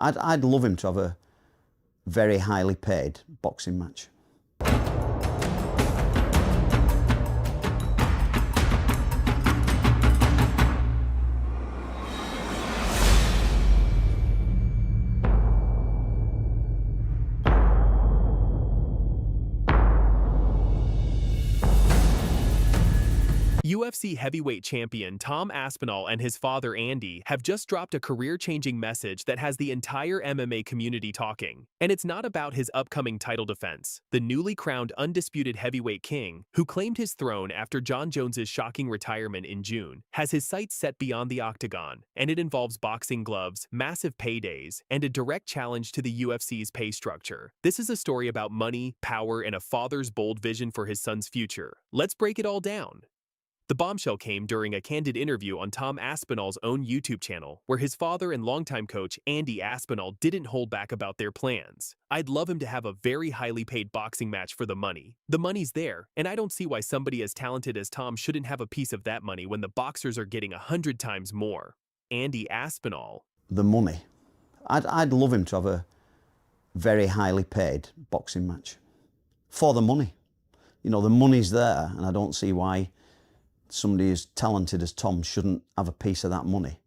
I'd love him to have a very highly paid boxing match. UFC heavyweight champion Jon Aspinall and his father Andy have just dropped a career-changing message that has the entire MMA community talking. And it's not about his upcoming title defense. The newly crowned undisputed heavyweight king, who claimed his throne after Jon Jones's shocking retirement in June, has his sights set beyond the octagon, and it involves boxing gloves, massive paydays, and a direct challenge to the UFC's pay structure. This is a story about money, power, and a father's bold vision for his son's future. Let's break it all down. The bombshell came during a candid interview on Jon Aspinall's own YouTube channel, where his father and longtime coach Andy Aspinall didn't hold back about their plans. "I'd love him to have a very highly paid boxing match for the money. The money's there, and I don't see why somebody as talented as Tom shouldn't have a piece of that money when the boxers are getting 100 times more." Andy Aspinall. The money. I'd love him to have a very highly paid boxing match. For the money. You know, the money's there, and I don't see why somebody as talented as Tom shouldn't have a piece of that money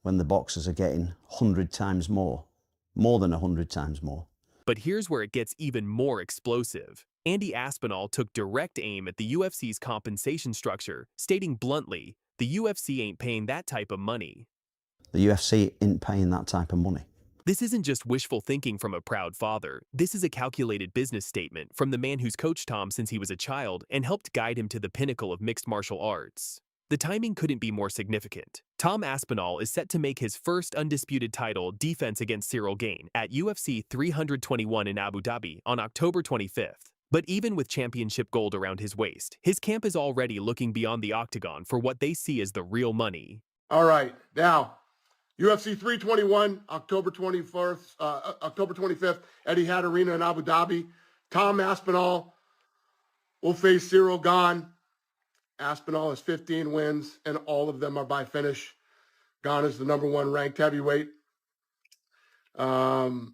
when the boxers are getting 100 times more than 100 times more. But here's where it gets even more explosive. Andy Aspinall took direct aim at the UFC's compensation structure, stating bluntly, "The UFC ain't paying that type of money." The UFC ain't paying that type of money. This isn't just wishful thinking from a proud father. This is a calculated business statement from the man who's coached Tom since he was a child and helped guide him to the pinnacle of mixed martial arts. The timing couldn't be more significant. Jon Aspinall is set to make his first undisputed title defense against Ciryl Gane at UFC 321 in Abu Dhabi on October 25th. But even with championship gold around his waist, his camp is already looking beyond the octagon for what they see as the real money. All right, now, UFC 321, October 25th, Etihad Arena in Abu Dhabi. Jon Aspinall will face Ciryl Gane. Aspinall has 15 wins, and all of them are by finish. Gane is the #1 ranked heavyweight. You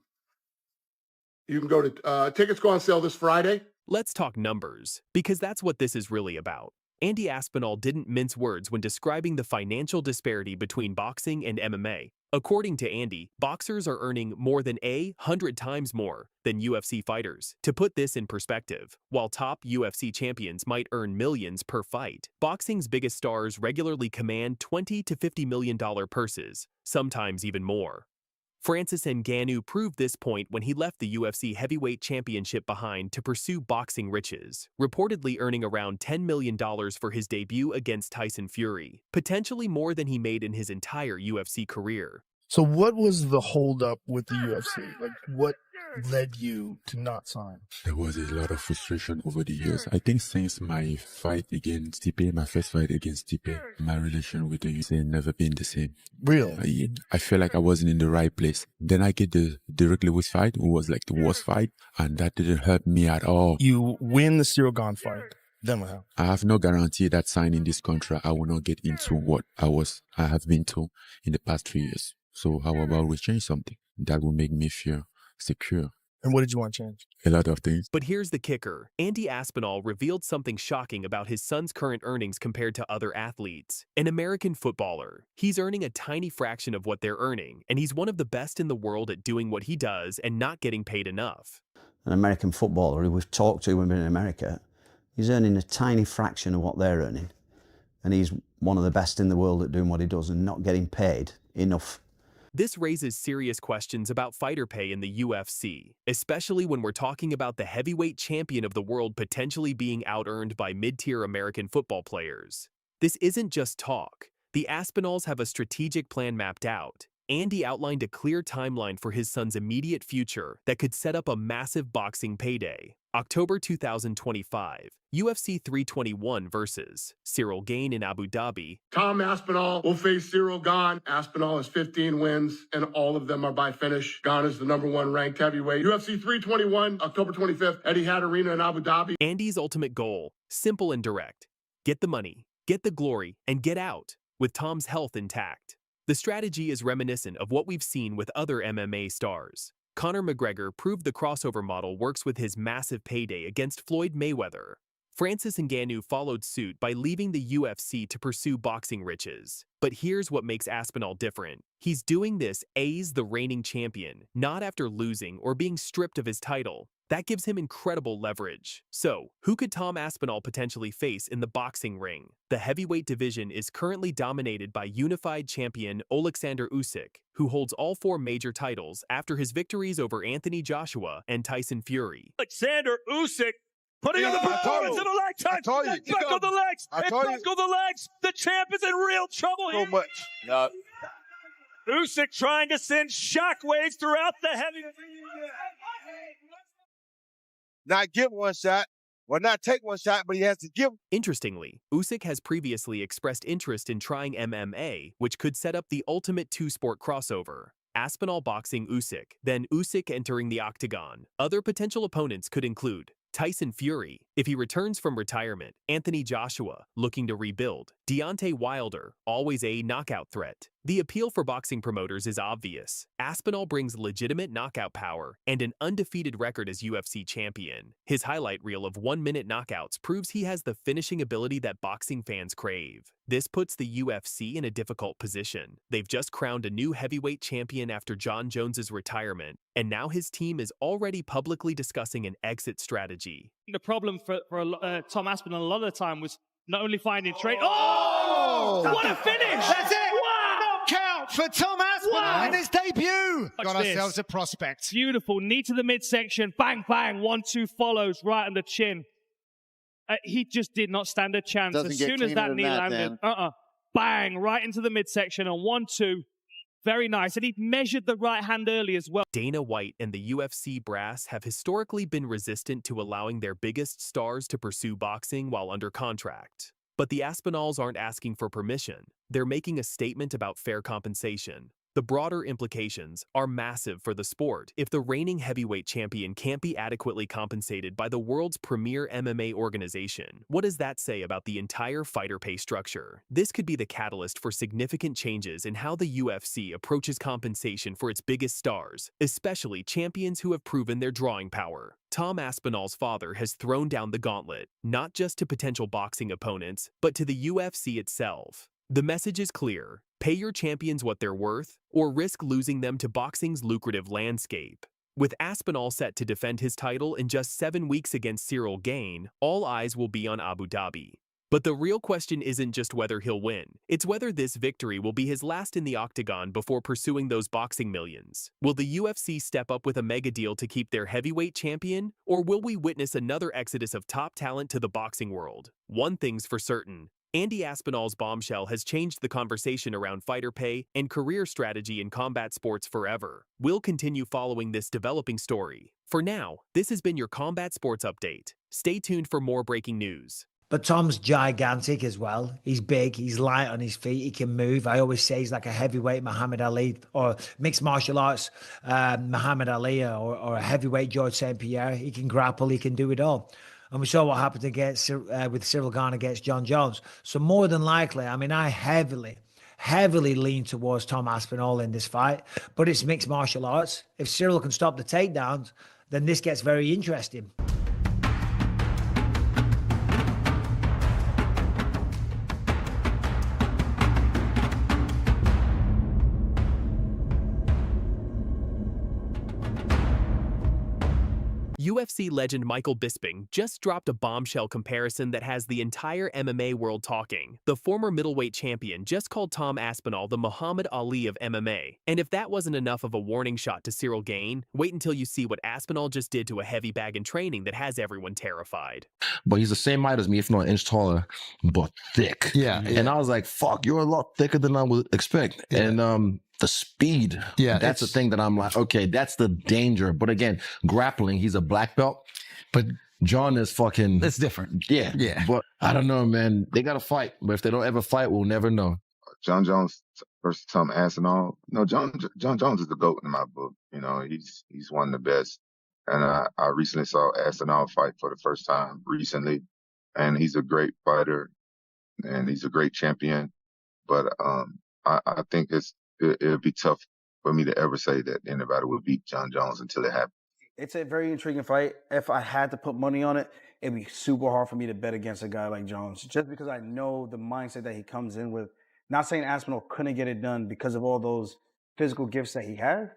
can go to, tickets go on sale this Friday. Let's talk numbers, because that's what this is really about. Andy Aspinall didn't mince words when describing the financial disparity between boxing and MMA. According to Andy, boxers are earning more than 100 times more than UFC fighters. To put this in perspective, while top UFC champions might earn millions per fight, boxing's biggest stars regularly command $20 to $50 million purses, sometimes even more. Francis Ngannou proved this point when he left the UFC heavyweight championship behind to pursue boxing riches, reportedly earning around $10 million for his debut against Tyson Fury, potentially more than he made in his entire UFC career. So what was the holdup with the UFC? Like, what led you to not sign? There was a lot of frustration over the years. I think since my fight against Stipe, my first fight against Stipe, my relation with the UFC never been the same. Really? I felt like I wasn't in the right place. Then I get the Derek Lewis fight, who was like the worst fight, and that didn't hurt me at all. You win the Ciryl Gane fight. Then what happened? I have no guarantee that signing this contract, I will not get into what I have been to in the past 3 years. So how about we change something that will make me feel secure? And what did you want to change? A lot of things. But here's the kicker. Andy Aspinall revealed something shocking about his son's current earnings compared to other athletes. An American footballer. He's earning a tiny fraction of what they're earning, and he's one of the best in the world at doing what he does and not getting paid enough. An American footballer who we've talked to when we're in America, he's earning a tiny fraction of what they're earning. And he's one of the best in the world at doing what he does and not getting paid enough. This raises serious questions about fighter pay in the UFC, especially when we're talking about the heavyweight champion of the world potentially being out-earned by mid-tier American football players. This isn't just talk. The Aspinalls have a strategic plan mapped out. Andy outlined a clear timeline for his son's immediate future that could set up a massive boxing payday. October 2025, UFC 321 versus Ciryl Gane in Abu Dhabi. Jon Aspinall will face Ciryl Gane. Aspinall has 15 wins, and all of them are by finish. Gane is the #1 ranked heavyweight. UFC 321, October 25th, Etihad Arena in Abu Dhabi. Andy's ultimate goal, simple and direct. Get the money, get the glory, and get out, with Tom's health intact. The strategy is reminiscent of what we've seen with other MMA stars. Conor McGregor proved the crossover model works with his massive payday against Floyd Mayweather. Francis Ngannou followed suit by leaving the UFC to pursue boxing riches. But here's what makes Aspinall different. He's doing this as the reigning champion, not after losing or being stripped of his title. That gives him incredible leverage. So, who could Tom Aspinall potentially face in the boxing ring? The heavyweight division is currently dominated by unified champion Oleksandr Usyk, who holds all 4 major titles after his victories over Anthony Joshua and Tyson Fury. Alexander Usyk putting on the performance of a lifetime. It's back on the legs. It's back on the legs. The champ is in real trouble here. So much. No. Usyk trying to send shockwaves throughout the heavy. Not give one shot, or not take one shot, but he has to give. Interestingly, Usyk has previously expressed interest in trying MMA, which could set up the ultimate 2-sport crossover. Aspinall boxing Usyk, then Usyk entering the octagon. Other potential opponents could include Tyson Fury, if he returns from retirement, Anthony Joshua, looking to rebuild, Deontay Wilder, always a knockout threat. The appeal for boxing promoters is obvious. Aspinall brings legitimate knockout power and an undefeated record as UFC champion. His highlight reel of 1-minute knockouts proves he has the finishing ability that boxing fans crave. This puts the UFC in a difficult position. They've just crowned a new heavyweight champion after Jon Jones' retirement, and now his team is already publicly discussing an exit strategy. The problem for Tom Aspinall a lot of the time was not only finding trade. Oh! What a finish! That's it! Wow! Knockout for Tom Aspinall in his debut! Got ourselves a prospect. Beautiful. Knee to the midsection. Bang, bang. 1-2 follows right on the chin. He just did not stand a chance. Doesn't as get soon as that cleaner knee than that, landed, Dan. bang, right into the midsection and 1-2. Very nice. And he measured the right hand early as well. Dana White and the UFC brass have historically been resistant to allowing their biggest stars to pursue boxing while under contract. But the Aspinalls aren't asking for permission. They're making a statement about fair compensation. The broader implications are massive for the sport if the reigning heavyweight champion can't be adequately compensated by the world's premier MMA organization. What does that say about the entire fighter pay structure? This could be the catalyst for significant changes in how the UFC approaches compensation for its biggest stars, especially champions who have proven their drawing power. Tom Aspinall's father has thrown down the gauntlet, not just to potential boxing opponents, but to the UFC itself. The message is clear. Pay your champions what they're worth, or risk losing them to boxing's lucrative landscape. With Aspinall set to defend his title in just 7 weeks against Ciryl Gane, all eyes will be on Abu Dhabi. But the real question isn't just whether he'll win. It's whether this victory will be his last in the octagon before pursuing those boxing millions. Will the UFC step up with a mega deal to keep their heavyweight champion, or will we witness another exodus of top talent to the boxing world? One thing's for certain. Andy Aspinall's Bombshell has changed the conversation around fighter pay and career strategy in combat sports forever. We'll continue following this developing story. For now, this has been your Combat Sports Update. Stay tuned for more breaking news. But Tom's gigantic as well. He's big, he's light on his feet, he can move. I always say he's like a heavyweight Muhammad Ali, or mixed martial arts Muhammad Ali, or a heavyweight George St. Pierre. He can grapple, he can do it all. And we saw what happened against with Ciryl Gane against Jon Jones. So more than likely, I mean, I heavily lean towards Tom Aspinall in this fight, but it's mixed martial arts. If Ciryl can stop the takedowns, then this gets very interesting. UFC legend Michael Bisping just dropped a bombshell comparison that has the entire MMA world talking. The former middleweight champion just called Tom Aspinall the Muhammad Ali of MMA. And if that wasn't enough of a warning shot to Ciryl Gane, wait until you see what Aspinall just did to a heavy bag in training that has everyone terrified. But he's the same height as me, if not an inch taller, but thick. Yeah. And I was like, fuck, you're a lot thicker than I would expect. Yeah. And the speed, that's the thing that I'm like, okay, that's the danger. But again, grappling, he's a black belt, but Jon is fucking... That's different. Yeah. But I don't know, man. They got to fight. But if they don't ever fight, we'll never know. Jon Jones versus Tom Aspinall. No, Jon Jones is the GOAT in my book. You know, he's one of the best. And I recently saw Aspinall fight for the first time recently. And he's a great fighter and he's a great champion. But I think it's it'll be tough for me to ever say that anybody would beat Jon Jones until it happens. It's a very intriguing fight. If I had to put money on it, it'd be super hard for me to bet against a guy like Jones, just because I know the mindset that he comes in with. Not saying Aspinall couldn't get it done because of all those physical gifts that he had,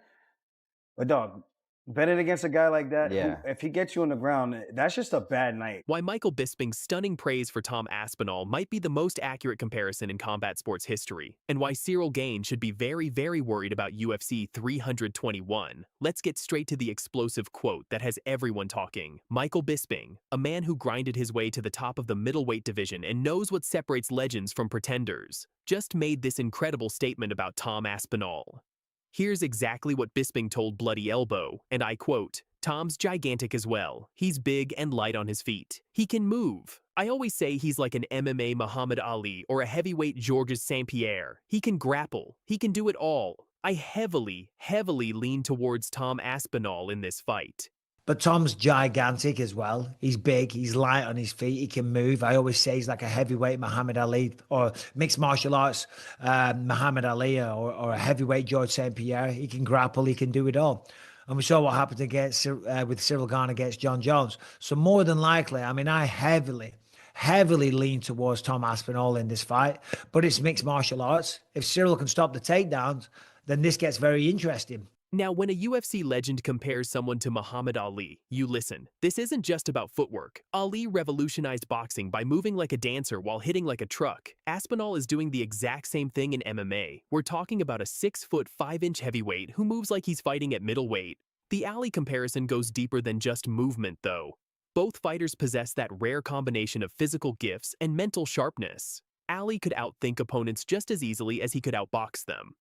but dog, betting against a guy like that, Yeah. if he gets you on the ground, that's just a bad night. Why Michael Bisping's stunning praise for Tom Aspinall might be the most accurate comparison in combat sports history, and why Ciryl Gane should be very, very worried about UFC 321. Let's get straight to the explosive quote that has everyone talking. Michael Bisping, a man who grinded his way to the top of the middleweight division and knows what separates legends from pretenders, just made this incredible statement about Tom Aspinall. Here's exactly what Bisping told Bloody Elbow, and I quote, "Tom's gigantic as well. He's big and light on his feet. He can move. I always say he's like an MMA Muhammad Ali or a heavyweight Georges St. Pierre. He can grapple. He can do it all. I heavily, heavily lean towards Tom Aspinall in this fight." But Tom's gigantic as well. He's big, he's light on his feet, he can move. I always say he's like a heavyweight Muhammad Ali or mixed martial arts Muhammad Ali or a heavyweight George St. Pierre. He can grapple, he can do it all. And we saw what happened against with Ciryl Gane against Jon Jones. So more than likely, I mean, I heavily lean towards Tom Aspinall in this fight, but it's mixed martial arts. If Ciryl can stop the takedowns, then this gets very interesting. Now, when a UFC legend compares someone to Muhammad Ali, you listen. This isn't just about footwork. Ali revolutionized boxing by moving like a dancer while hitting like a truck. Aspinall is doing the exact same thing in MMA. We're talking about a 6', 5" heavyweight who moves like he's fighting at middleweight. The Ali comparison goes deeper than just movement, though. Both fighters possess that rare combination of physical gifts and mental sharpness. Ali could outthink opponents just as easily as he could outbox them.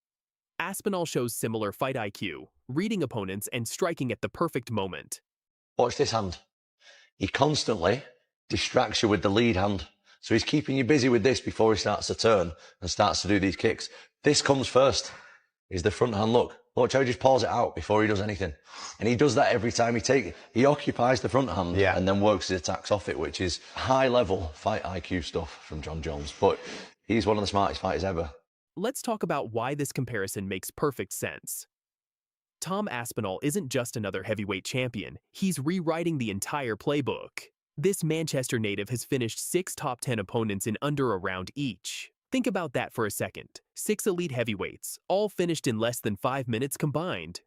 Aspinall shows similar fight IQ, reading opponents and striking at the perfect moment. Watch this hand. He constantly distracts you with the lead hand. So he's keeping you busy with this before he starts to turn and starts to do these kicks. This comes first, is the front hand look. Watch how he just pulls it out before he does anything. And he does that every time he occupies the front hand and then works his attacks off it, which is high level fight IQ stuff from Jon Jones. But he's one of the smartest fighters ever. Let's talk about why this comparison makes perfect sense. Tom Aspinall isn't just another heavyweight champion, he's rewriting the entire playbook. This Manchester native has finished 6 top 10 opponents in under a round each. Think about that for a second. 6 elite heavyweights, all finished in less than 5 minutes combined.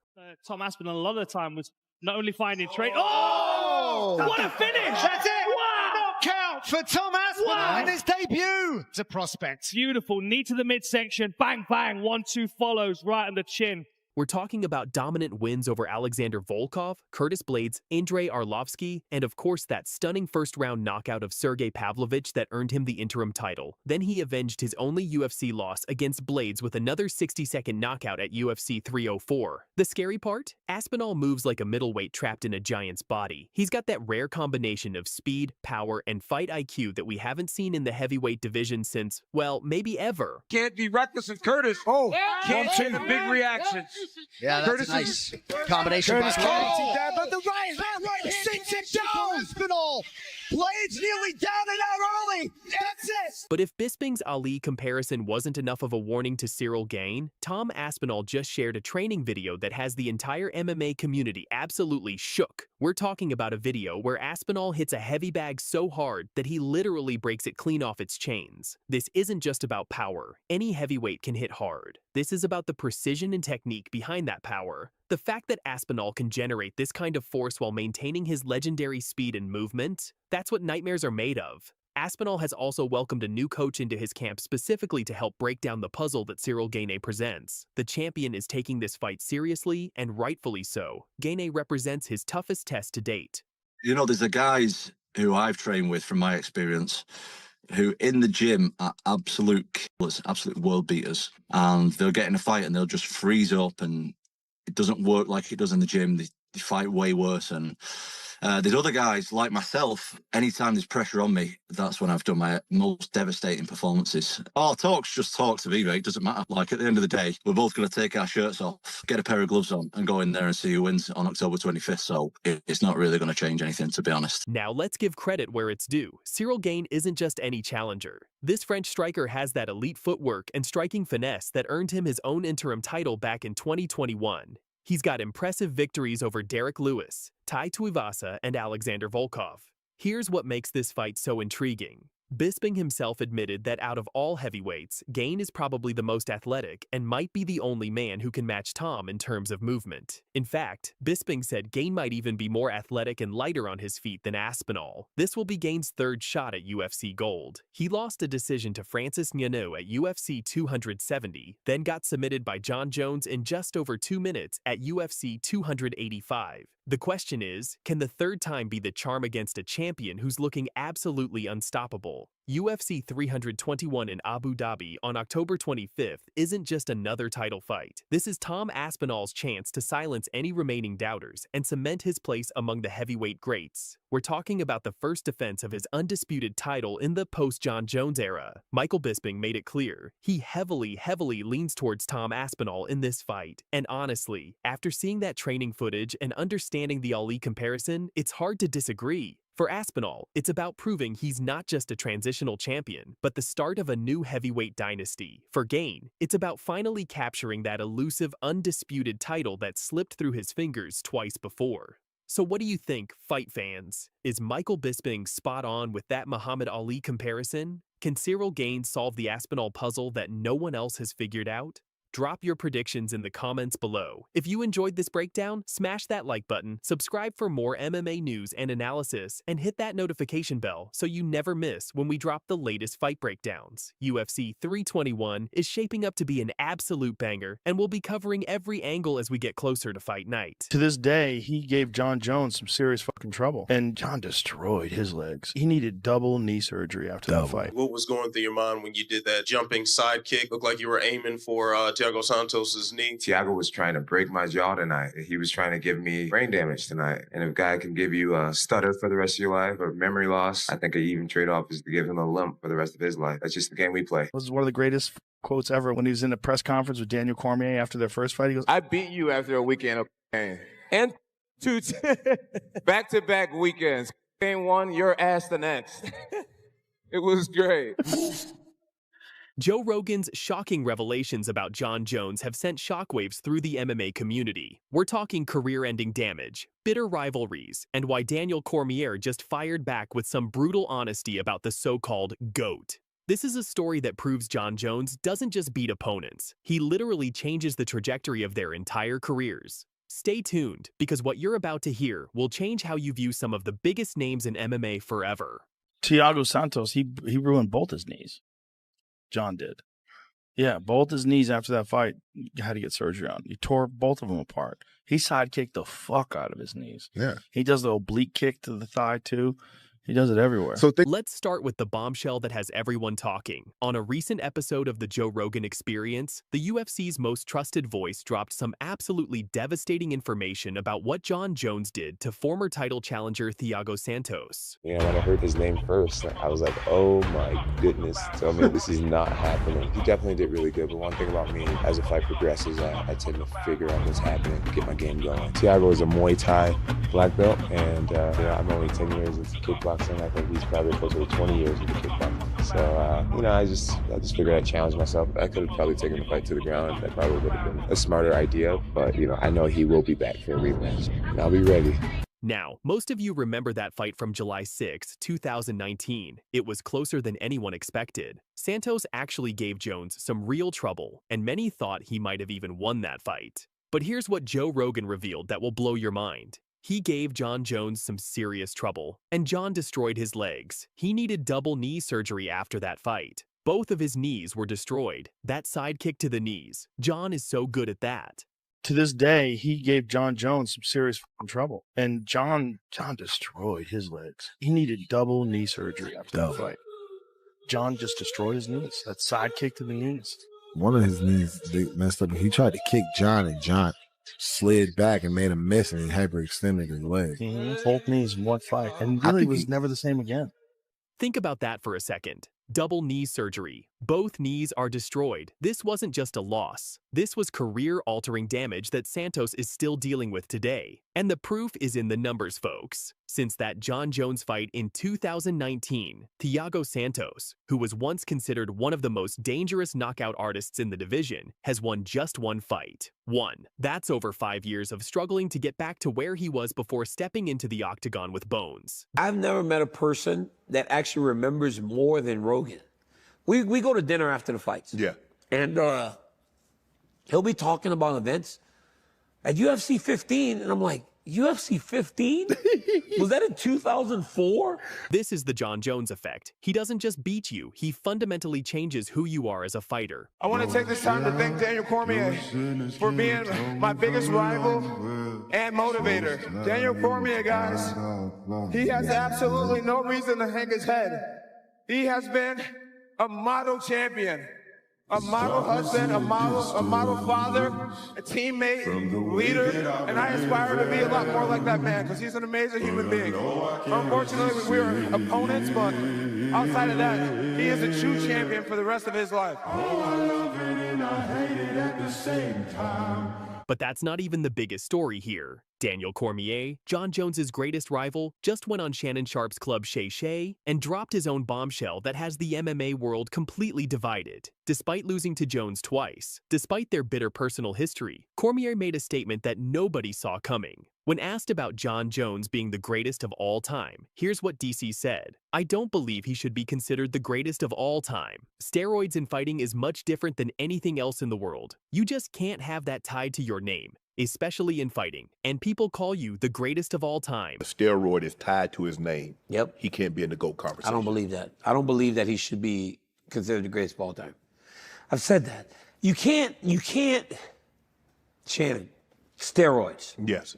Tom Aspinall a lot of the time was not only finding trade. Oh! What a finish! That's it! Wow! Knockout for Tom Aspinall in his debut! It's a prospect. Beautiful. Knee to the midsection. Bang, bang. 1-2 follows right on the chin. We're talking about dominant wins over Alexander Volkov, Curtis Blades, Andrei Arlovsky, and of course that stunning first-round knockout of Sergey Pavlovich that earned him the interim title. Then he avenged his only UFC loss against Blades with another 60-second knockout at UFC 304. The scary part? Aspinall moves like a middleweight trapped in a giant's body. He's got that rare combination of speed, power, and fight IQ that we haven't seen in the heavyweight division since, well, maybe ever. Can't be reckless with Curtis. Oh, can't see the big reactions. Yeah, that's Curtis a nice combination. Curtis by Gane. but the right hand sinks it down. Aspinall. Blades nearly down and out early. That's it. But if Bisping's Ali comparison wasn't enough of a warning to Ciryl Gane, Tom Aspinall just shared a training video that has the entire MMA community absolutely shook. We're talking about a video where Aspinall hits a heavy bag so hard that he literally breaks it clean off its chains. This isn't just about power. Any heavyweight can hit hard. This is about the precision and technique behind that power. The fact that Aspinall can generate this kind of force while maintaining his legendary speed and movement, that's what nightmares are made of. Aspinall has also welcomed a new coach into his camp specifically to help break down the puzzle that Ciryl Gane presents. The champion is taking this fight seriously, and rightfully so. Gane represents his toughest test to date. You know, there's the guys who I've trained with from my experience who in the gym are absolute killers, absolute world beaters. And they'll get in a fight and they'll just freeze up and it doesn't work like it does in the gym. They fight way worse. And There's other guys like myself, anytime there's pressure on me, that's when I've done my most devastating performances. Oh, talk's just talk to me, mate. Doesn't matter. Like, at the end of the day, we're both going to take our shirts off, get a pair of gloves on, and go in there and see who wins on October 25th. So it's not really going to change anything, to be honest. Now let's give credit where it's due. Ciryl Gane isn't just any challenger. This French striker has that elite footwork and striking finesse that earned him his own interim title back in 2021. He's got impressive victories over Derek Lewis, Tai Tuivasa, and Alexander Volkov. Here's what makes this fight so intriguing. Bisping himself admitted that out of all heavyweights, Gane is probably the most athletic and might be the only man who can match Tom in terms of movement. In fact, Bisping said Gane might even be more athletic and lighter on his feet than Aspinall. This will be Gane's third shot at UFC gold. He lost a decision to Francis Ngannou at UFC 270, then got submitted by Jon Jones in just over 2 minutes at UFC 285. The question is, can the third time be the charm against a champion who's looking absolutely unstoppable? UFC 321 in Abu Dhabi on October 25th isn't just another title fight. This is Tom Aspinall's chance to silence any remaining doubters and cement his place among the heavyweight greats. We're talking about the first defense of his undisputed title in the post-Jon Jones era. Michael Bisping made it clear he heavily leans towards Tom Aspinall in this fight. And honestly, after seeing that training footage and understanding the Ali comparison, it's hard to disagree. For Aspinall, it's about proving he's not just a transitional champion, but the start of a new heavyweight dynasty. For Gane, it's about finally capturing that elusive, undisputed title that slipped through his fingers twice before. So what do you think, fight fans? Is Michael Bisping spot on with that Muhammad Ali comparison? Can Ciryl Gane solve the Aspinall puzzle that no one else has figured out? Drop your predictions in the comments below. If you enjoyed this breakdown, smash that like button, subscribe for more MMA news and analysis, and hit that notification bell so you never miss when we drop the latest fight breakdowns. UFC 321 is shaping up to be an absolute banger, and we'll be covering every angle as we get closer to fight night. To this day, he gave Jon Jones some serious fucking trouble, and Jon destroyed his legs. He needed double knee surgery after that fight. What was going through your mind when you did that jumping side kick? Looked like you were aiming for Thiago Santos's knee. Thiago was trying to break my jaw tonight. He was trying to give me brain damage tonight. And if a guy can give you a stutter for the rest of your life or memory loss, I think an even trade-off is to give him a lump for the rest of his life. That's just the game we play. This was one of the greatest quotes ever when he was in a press conference with Daniel Cormier after their first fight. He goes, I beat you after a weekend of game. And two back-to-back weekends. Game one, your ass the next. It was great. Joe Rogan's shocking revelations about Jon Jones have sent shockwaves through the MMA community. We're talking career-ending damage, bitter rivalries, and why Daniel Cormier just fired back with some brutal honesty about the so-called GOAT. This is a story that proves Jon Jones doesn't just beat opponents. He literally changes the trajectory of their entire careers. Stay tuned, because what you're about to hear will change how you view some of the biggest names in MMA forever. Thiago Santos, he ruined both his knees. Jon did. Yeah, both his knees after that fight, he had to get surgery on. He tore both of them apart. He sidekicked the fuck out of his knees. Yeah. He does the oblique kick to the thigh, too. He does it everywhere. So let's start with the bombshell that has everyone talking. On a recent episode of the Joe Rogan Experience, the UFC's most trusted voice dropped some absolutely devastating information about what Jon Jones did to former title challenger Thiago Santos. You know, when I heard his name first, I was like, oh my goodness. So, I mean, this is not happening. He definitely did really good, but one thing about me, as the fight progresses, I tend to figure out what's happening, get my game going. Thiago is a Muay Thai black belt, and I'm only 10 years into kickboxing. I think he's probably closer to 20 years into kickboxing. So, you know, I just figured I'd challenge myself. I could have probably taken the fight to the ground. That probably would have been a smarter idea. But, you know, I know he will be back for a rematch, and I'll be ready. Now, most of you remember that fight from July 6, 2019. It was closer than anyone expected. Santos actually gave Jones some real trouble, and many thought he might have even won that fight. But here's what Joe Rogan revealed that will blow your mind. He gave Jon Jones some serious trouble, and Jon destroyed his legs. He needed double knee surgery after that fight. Both of his knees were destroyed. That side kick to the knees. Jon is so good at that. To this day, he gave Jon Jones some serious trouble, and Jon destroyed his legs. He needed double knee surgery after that fight. Jon just destroyed his knees. That side kick to the knees. One of his knees, they messed up. He tried to kick Jon, and Jon slid back and made him miss and hyperextended his leg. Both knees in one fight. And really was never the same again. Think about that for a second. Double knee surgery. Both knees are destroyed. This wasn't just a loss. This was career-altering damage that Santos is still dealing with today. And the proof is in the numbers, folks. Since that Jon Jones fight in 2019, Thiago Santos, who was once considered one of the most dangerous knockout artists in the division, has won just one fight. That's over 5 years of struggling to get back to where he was before stepping into the octagon with bones. I've never met a person that actually remembers more than Rogan. We go to dinner after the fights. Yeah. And he'll be talking about events at UFC 15, and I'm like, UFC 15? Was that in 2004? This is the Jon Jones effect. He doesn't just beat you, he fundamentally changes who you are as a fighter. I want to take this time to thank Daniel Cormier for being my biggest rival and motivator. Daniel Cormier, guys, he has absolutely no reason to hang his head. He has been a model champion, a model husband, a model father, a teammate, leader, and I aspire to be a lot more like that man because he's an amazing human being. Unfortunately, we were opponents, but outside of that, he is a true champion for the rest of his life. But that's not even the biggest story here. Daniel Cormier, Jon Jones' greatest rival, just went on Shannon Sharp's club Shay Shay and dropped his own bombshell that has the MMA world completely divided. Despite losing to Jones twice, despite their bitter personal history, Cormier made a statement that nobody saw coming. When asked about Jon Jones being the greatest of all time, here's what DC said. "I don't believe he should be considered the greatest of all time. Steroids in fighting is much different than anything else in the world. You just can't have that tied to your name, especially in fighting, and people call you the greatest of all time." The steroid is tied to his name. Yep. He can't be in the GOAT conversation. I don't believe that. I don't believe that he should be considered the greatest of all time. I've said that. You can't, Shannon, steroids. Yes.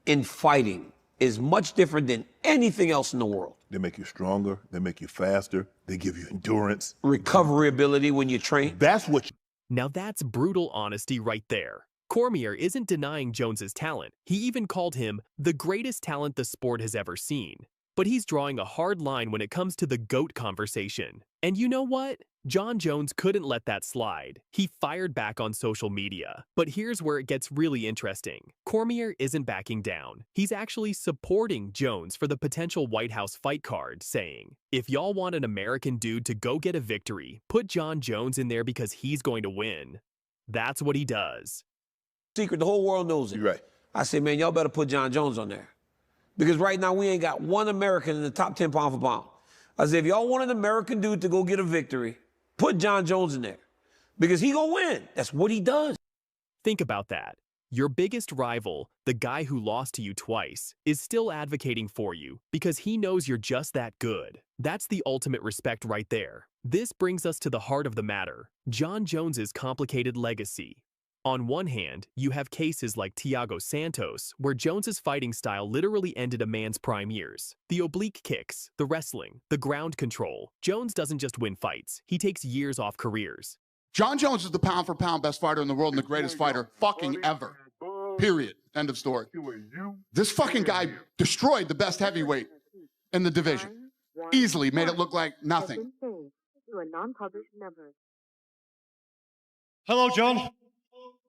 In fighting is much different than anything else in the world. They make you stronger. They make you faster. They give you endurance. Recovery ability when you train. That's what Now that's brutal honesty right there. Cormier isn't denying Jones's talent. He even called him the greatest talent the sport has ever seen. But he's drawing a hard line when it comes to the GOAT conversation. And you know what? Jon Jones couldn't let that slide. He fired back on social media. But here's where it gets really interesting. Cormier isn't backing down. He's actually supporting Jones for the potential White House fight card, saying, "If y'all want an American dude to go get a victory, put Jon Jones in there because he's going to win." That's what he does. Secret, the whole world knows it. You're right. I say, man, y'all better put Jon Jones on there. Because right now we ain't got one American in the top 10 pound for pound. I say, if y'all want an American dude to go get a victory, put Jon Jones in there. Because he gonna win. That's what he does. Think about that. Your biggest rival, the guy who lost to you twice, is still advocating for you because he knows you're just that good. That's the ultimate respect right there. This brings us to the heart of the matter, Jon Jones's complicated legacy. On one hand, you have cases like Thiago Santos, where Jones's fighting style literally ended a man's prime years. The oblique kicks, the wrestling, the ground control. Jones doesn't just win fights, he takes years off careers. Jon Jones is the pound-for-pound best fighter in the world and the greatest fighter fucking ever. Period. End of story. This fucking guy destroyed the best heavyweight in the division. Easily made it look like nothing. Hello, John.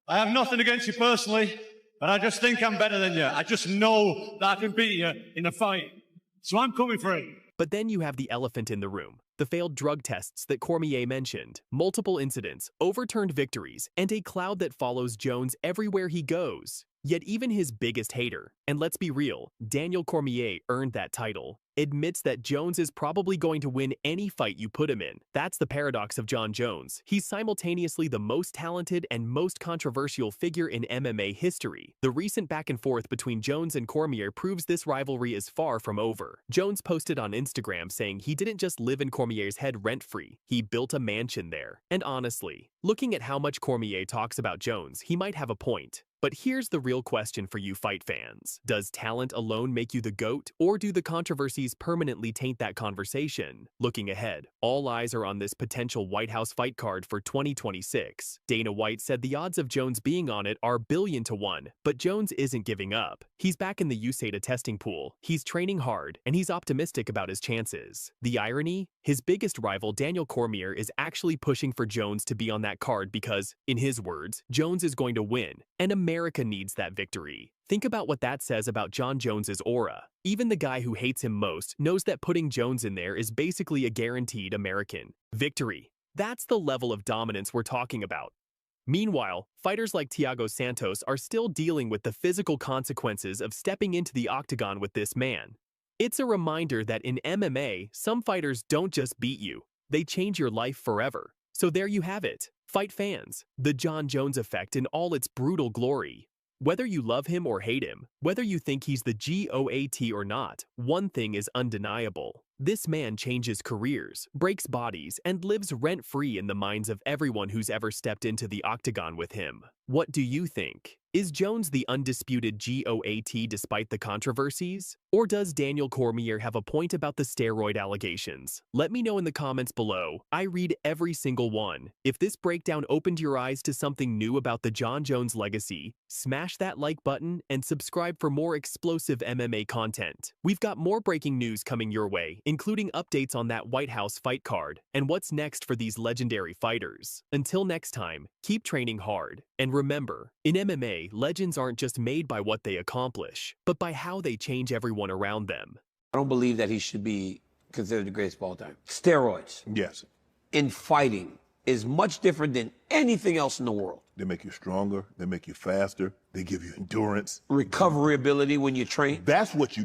I have nothing against you personally, but I just think I'm better than you. I just know that I can beat you in a fight. So I'm coming for it. But then you have the elephant in the room, the failed drug tests that Cormier mentioned, multiple incidents, overturned victories, and a cloud that follows Jones everywhere he goes. Yet even his biggest hater, and let's be real, Daniel Cormier earned that title, admits that Jones is probably going to win any fight you put him in. That's the paradox of Jon Jones. He's simultaneously the most talented and most controversial figure in MMA history. The recent back and forth between Jones and Cormier proves this rivalry is far from over. Jones posted on Instagram saying he didn't just live in Cormier's head rent-free, he built a mansion there. And honestly, looking at how much Cormier talks about Jones, he might have a point. But here's the real question for you fight fans. Does talent alone make you the GOAT, or do the controversies permanently taint that conversation? Looking ahead, all eyes are on this potential White House fight card for 2026. Dana White said the odds of Jones being on it are 1,000,000,000 to 1, but Jones isn't giving up. He's back in the USADA testing pool, he's training hard, and he's optimistic about his chances. The irony? His biggest rival, Daniel Cormier, is actually pushing for Jones to be on that card because, in his words, Jones is going to win, and America needs that victory. Think about what that says about Jon Jones's aura. Even the guy who hates him most knows that putting Jones in there is basically a guaranteed American victory. That's the level of dominance we're talking about. Meanwhile, fighters like Thiago Santos are still dealing with the physical consequences of stepping into the octagon with this man. It's a reminder that in MMA, some fighters don't just beat you, they change your life forever. So there you have it. Fight fans, the Jon Jones effect in all its brutal glory. Whether you love him or hate him, whether you think he's the GOAT or not, one thing is undeniable. This man changes careers, breaks bodies, and lives rent-free in the minds of everyone who's ever stepped into the octagon with him. What do you think? Is Jones the undisputed GOAT despite the controversies? Or does Daniel Cormier have a point about the steroid allegations? Let me know in the comments below. I read every single one. If this breakdown opened your eyes to something new about the Jon Jones legacy, smash that like button and subscribe for more explosive MMA content. We've got more breaking news coming your way, including updates on that White House fight card and what's next for these legendary fighters. Until next time, keep training hard. And remember, in MMA, legends aren't just made by what they accomplish, but by how they change everyone around them. I don't believe that he should be considered the greatest of all time. Steroids. Yes. In fighting is much different than anything else in the world. They make you stronger. They make you faster. They give you endurance. Recovery ability when you train. That's mainly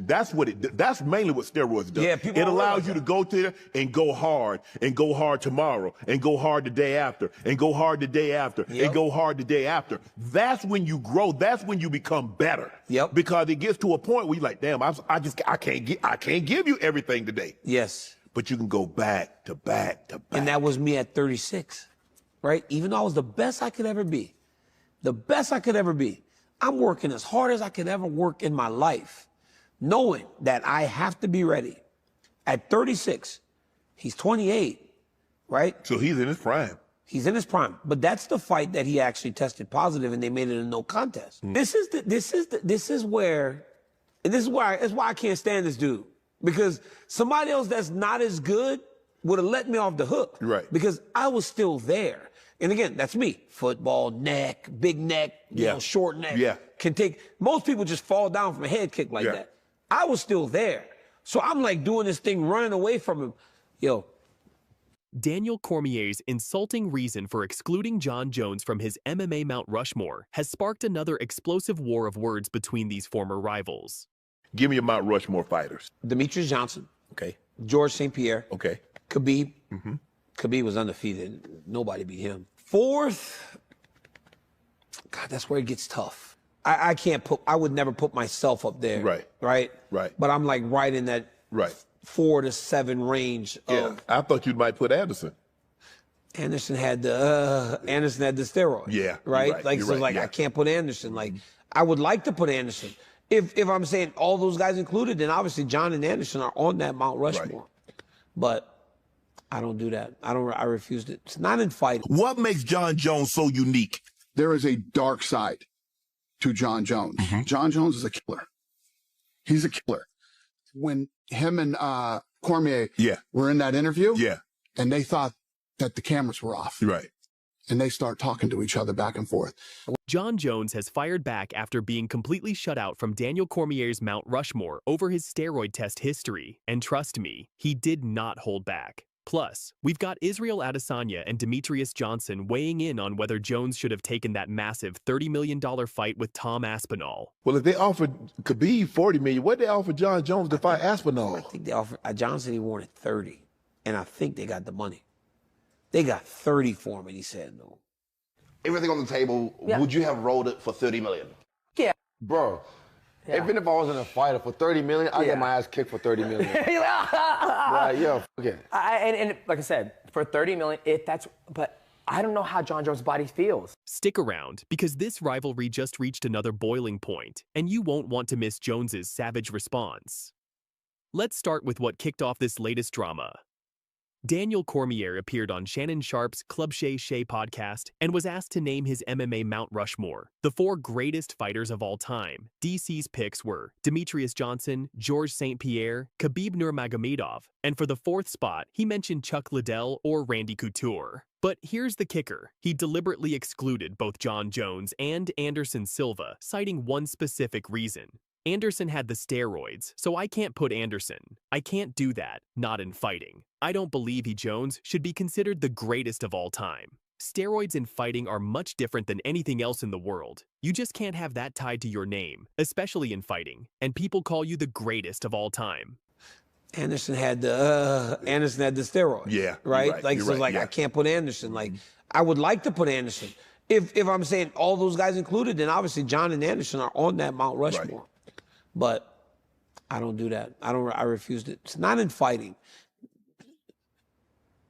what steroids do. Yeah, people it don't allows realize you that. to go there and go hard tomorrow, and go hard the day after, and go hard the day after, and go hard the day after. That's when you grow. That's when you become better. Yep. Because it gets to a point where you're like, damn, I can't give you everything today. Yes. But you can go back to back to back. And that was me at 36, right? Even though I was the best I could ever be, I'm working as hard as I could ever work in my life, knowing that I have to be ready. At 36, he's 28, right? So he's in his prime. He's in his prime, but that's the fight that he actually tested positive, and they made it a no contest. This is why I can't stand this dude, because somebody else that's not as good would have let me off the hook, right? Because I was still there. And again, that's me. Football, neck, big neck, you know, short neck. Yeah. Most people just fall down from a head kick like that. I was still there. So I'm like doing this thing, running away from him. Yo. Daniel Cormier's insulting reason for excluding Jon Jones from his MMA Mount Rushmore has sparked another explosive war of words between these former rivals. Give me your Mount Rushmore fighters. Demetrius Johnson. Okay. George St. Pierre. Okay. Khabib. Khabib was undefeated. Nobody beat him. Fourth, God, that's where it gets tough. I would never put myself up there. Right. But I'm like right in that 4 to 7 range. I thought you might put Anderson. Anderson had the steroid. Yeah. Right. I can't put Anderson. Like, I would like to put Anderson. If I'm saying all those guys included, then obviously John and Anderson are on that Mount Rushmore. But I don't do that. I refused it. It's not in fighting. What makes Jon Jones so unique? There is a dark side to Jon Jones. Jon Jones is a killer. He's a killer. When him and Cormier were in that interview, and they thought that the cameras were off. Right. And they start talking to each other back and forth. Jon Jones has fired back after being completely shut out from Daniel Cormier's Mount Rushmore over his steroid test history. And trust me, he did not hold back. Plus, we've got Ciryl Adesanya and Demetrius Johnson weighing in on whether Jones should have taken that massive $30 million fight with Tom Aspinall. Well, if they offered Khabib $40 million, what did they offer Jon Jones to fight Aspinall? I think they offered Johnson. He wanted 30, and I think they got the money. They got 30 for him, and he said no. Everything on the table, would you have rolled it for 30 million? Yeah. Bro, even if I wasn't a fighter for 30 million, I'd get my ass kicked for 30 million. Right, yeah, okay. And like I said, for 30 million, but I don't know how Jon Jones' body feels. Stick around, because this rivalry just reached another boiling point, and you won't want to miss Jones's savage response. Let's start with what kicked off this latest drama. Daniel Cormier appeared on Shannon Sharp's Club Shay Shay podcast and was asked to name his MMA Mount Rushmore, the 4 greatest fighters of all time. DC's picks were Demetrius Johnson, Georges St. Pierre, Khabib Nurmagomedov, and for the 4th spot, he mentioned Chuck Liddell or Randy Couture. But here's the kicker. He deliberately excluded both Jon Jones and Anderson Silva, citing one specific reason. Anderson had the steroids, so I can't put Anderson. I can't do that, not in fighting. I don't believe Jones should be considered the greatest of all time. Steroids in fighting are much different than anything else in the world. You just can't have that tied to your name, especially in fighting, and people call you the greatest of all time. Anderson had the steroids. Yeah, right. Right. Like You're so, right, like yeah. I can't put Anderson. Like I would like to put Anderson. If I'm saying all those guys included, then obviously John and Anderson are on that Mount Rushmore. Right. But I don't do that. I refused it. It's not in fighting.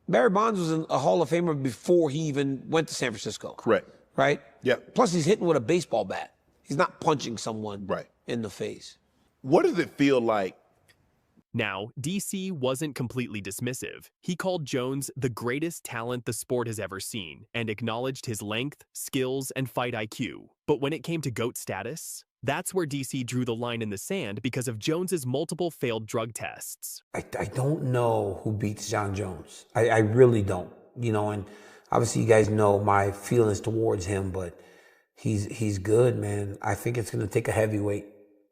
Barry Bonds was a Hall of Famer before he even went to San Francisco. Correct. Right? Yep. Plus, he's hitting with a baseball bat. He's not punching someone Right. in the face. What does it feel like? Now, DC wasn't completely dismissive. He called Jones the greatest talent the sport has ever seen and acknowledged his length, skills, and fight IQ. But when it came to GOAT status, that's where DC drew the line in the sand because of Jones's multiple failed drug tests. I don't know who beats Jon Jones. I really don't. You know, and obviously you guys know my feelings towards him, but he's good, man. I think it's going to take a heavyweight.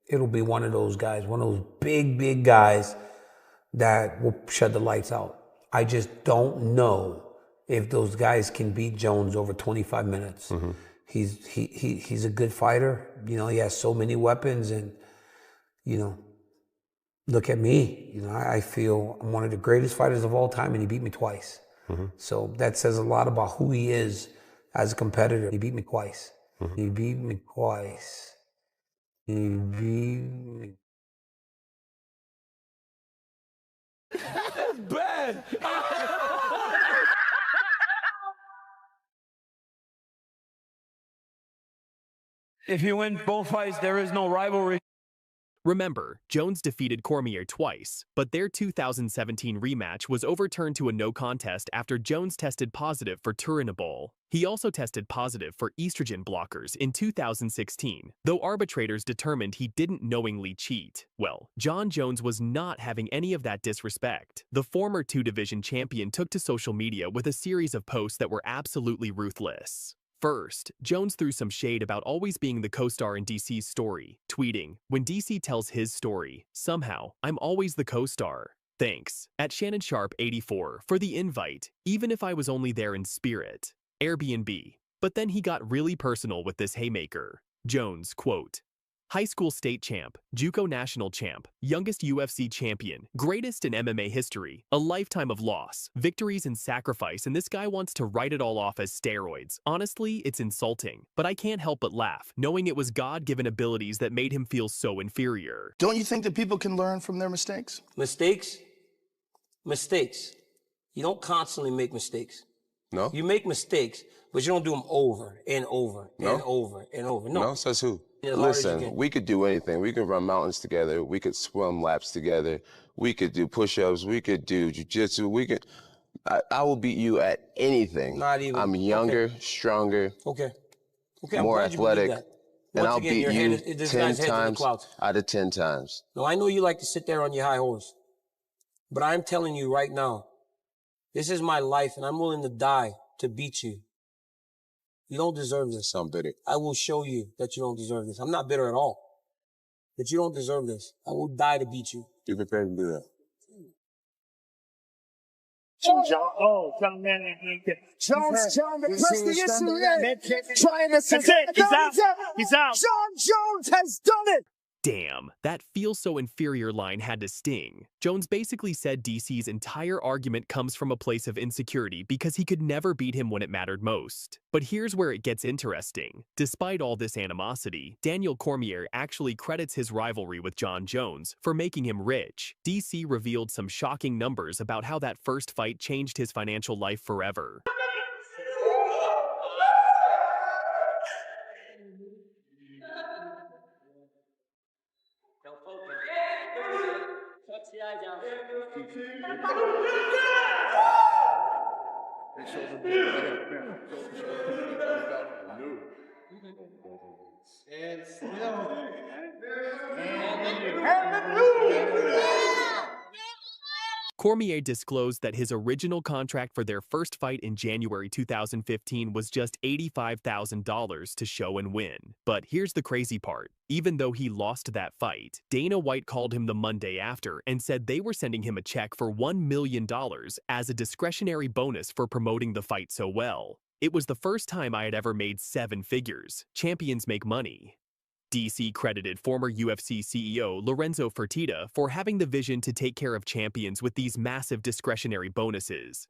It'll be one of those guys, one of those big guys that will shut the lights out. I just don't know if those guys can beat Jones over 25 minutes. Mm-hmm. He's a good fighter. You know, he has so many weapons, and you know, look at me. You know, I feel I'm one of the greatest fighters of all time, and he beat me twice. Mm-hmm. So that says a lot about who he is as a competitor. He beat me twice. Mm-hmm. He beat me twice. He beat me. That's bad. If you win both fights, there is no rivalry. Remember, Jones defeated Cormier twice, but their 2017 rematch was overturned to a no contest after Jones tested positive for turinabol. He also tested positive for estrogen blockers in 2016, though arbitrators determined he didn't knowingly cheat. Well, Jon Jones was not having any of that disrespect. The former 2-division champion took to social media with a series of posts that were absolutely ruthless. First, Jones threw some shade about always being the co-star in DC's story, tweeting, "When DC tells his story, somehow, I'm always the co-star. Thanks, at Shannon Sharp 84, for the invite, even if I was only there in spirit. Airbnb." But then he got really personal with this haymaker. Jones, quote, "High school state champ, JUCO national champ, youngest UFC champion, greatest in MMA history, a lifetime of loss, victories and sacrifice, and this guy wants to write it all off as steroids. Honestly, it's insulting, but I can't help but laugh, knowing it was God-given abilities that made him feel so inferior." Don't you think that people can learn from their mistakes? Mistakes? Mistakes. You don't constantly make mistakes. No? You make mistakes, but you don't do them over and over and over and over. No. Says who? As hard as you Listen, can. we could do anything. We could run mountains together. We could swim laps together. We could do push-ups. We could do jiu-jitsu. I will beat you at anything. Not even. I'm younger, stronger, Okay. I'm more glad you believe athletic, that. and Once I'll again, beat your you head is- this 10 guy's head's in the times clouds. out of 10 times. No, I know you like to sit there on your high horse, but I'm telling you right now, this is my life, and I'm willing to die to beat you. You don't deserve this. I'm bitter. I will show you that you don't deserve this. I'm not bitter at all. That you don't deserve this. I will die to beat you. You prepared to do that? Jones telling the press the issue trying to say, That's it. He's out. He's out. Jon Jones has done it. Damn, that "feel so inferior" line had to sting. Jones basically said DC's entire argument comes from a place of insecurity because he could never beat him when it mattered most. But here's where it gets interesting. Despite all this animosity, Daniel Cormier actually credits his rivalry with Jon Jones for making him rich. DC revealed some shocking numbers about how that first fight changed his financial life forever. And still. Cormier disclosed that his original contract for their first fight in January 2015 was just $85,000 to show and win. But here's the crazy part. Even though he lost that fight, Dana White called him the Monday after and said they were sending him a check for $1 million as a discretionary bonus for promoting the fight so well. It was the first time I had ever made 7 figures. Champions make money. DC credited former UFC CEO Lorenzo Fertitta for having the vision to take care of champions with these massive discretionary bonuses.